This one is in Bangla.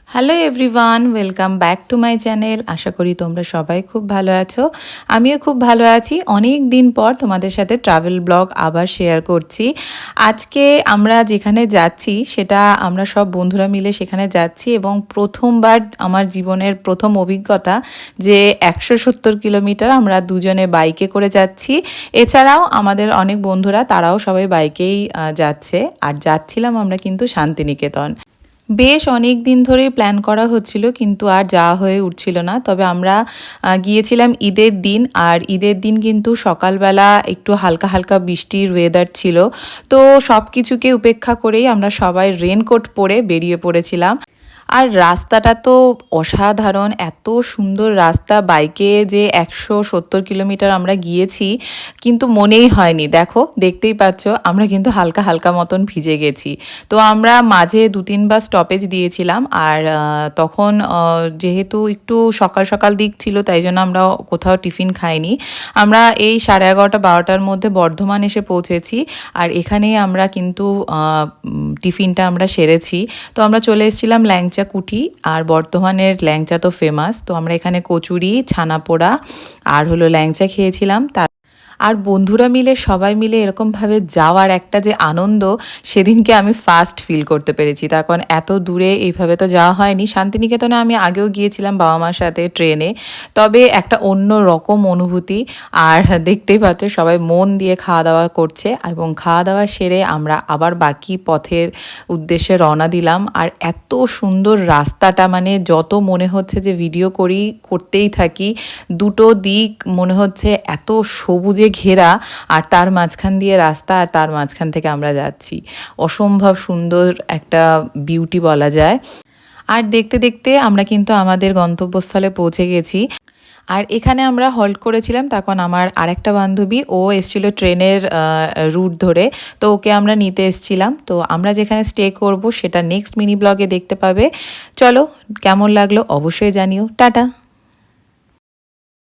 Hello everyone, welcome back to my channel. আশা করি তোমরা সবাই খুব ভালো আছো। আমিও খুব ভালো আছি। অনেক দিন পর তোমাদের সাথে ট্রাভেল ব্লগ আবার শেয়ার করছি। আজকে আমরা যেখানে যাচ্ছি সেটা আমরা সব বন্ধুরা মিলে সেখানে যাচ্ছি এবং প্রথমবার আমার জীবনের প্রথম অভিজ্ঞতা যে 170 কিলোমিটার আমরা দুজনে বাইকে করে যাচ্ছি। এছাড়াও আমাদের অনেক বন্ধুরা তারাও সবাই বাইকেই যাচ্ছে, আর যাচ্ছিলাম আমরা কিন্তু শান্তিনিকেতন। বেশ অনেক দিন ধরেই প্ল্যান করা হচ্ছিল, কিন্তু আর যাওয়া হয়ে উঠছিল না। তবে আমরা গিয়েছিলাম ঈদের দিন, আর ঈদের দিন কিন্তু সকালবেলা একটু হালকা হালকা বৃষ্টির ওয়েদার ছিল। তো সব কিছুকে উপেক্ষা করেই আমরা সবাই রেনকোট পরে বেরিয়ে পড়েছিলাম। আর রাস্তাটা তো অসাধারণ, এত সুন্দর রাস্তা। বাইকে যে 170 কিলোমিটার আমরা গিয়েছি কিন্তু মনেই হয়নি। দেখো, দেখতেই পাচ্ছ আমরা কিন্তু হালকা হালকা মতন ভিজে গেছি। তো আমরা মাঝে 2-3 বার স্টপেজ দিয়েছিলাম, আর তখন যেহেতু একটু সকাল সকাল দিক ছিল তাই জন্য আমরা কোথাও টিফিন খাইনি। আমরা এই 11:30-12টার মধ্যে বর্ধমান এসে পৌঁছেছি, আর এখানেই আমরা কিন্তু টিফিনটা আমরা সেরেছি। তো আমরা চলে এসেছিলাম ল্যাংচা কুঠি, আর বর্ধমানের ল্যাংচা তো ফেমাস। তো আমরা এখানে কচুরি, ছানা পোড়া আর হলো ল্যাংচা খেয়েছিলাম। আর বন্ধুরা মিলে সবাই মিলে এরকমভাবে যাওয়ার একটা যে আনন্দ, সেদিনকে আমি ফার্স্ট ফিল করতে পেরেছি। তার কারণ এত দূরে এইভাবে তো যাওয়া হয়নি। শান্তিনিকেতনে আমি আগেও গিয়েছিলাম বাবা মার সাথে ট্রেনে, তবে একটা অন্য রকম অনুভূতি। আর দেখতেই পাচ্ছ সবাই মন দিয়ে খাওয়া দাওয়া করছে, এবং খাওয়া দাওয়া সেরে আমরা আবার বাকি পথের উদ্দেশ্যে রওনা দিলাম। আর এত সুন্দর রাস্তাটা, মানে যত মনে হচ্ছে যে ভিডিও করতেই থাকি। দুটো দিক মনে হচ্ছে এত সবুজে ঘেরা, আর তার মাঝখান দিয়ে রাস্তা, আর তার মাঝখান থেকে আমরা যাচ্ছি। অসম্ভব সুন্দর একটা বিউটি বলা যায়। আর দেখতে দেখতে আমরা কিন্তু আমাদের গন্তব্যস্থলে পৌঁছে গেছি। আর এখানে আমরা হল্ট করেছিলাম, তখন আমার আরেকটা বান্ধবী ও এসেছিল ট্রেনের রুট ধরে। তো ওকে আমরা নিতে এসেছিলাম। তো আমরা যেখানে স্টে করব সেটা নেক্সট মিনি ব্লগে দেখতে পাবে। চলো, কেমন লাগলো অবশ্যই জানিও। টাটা।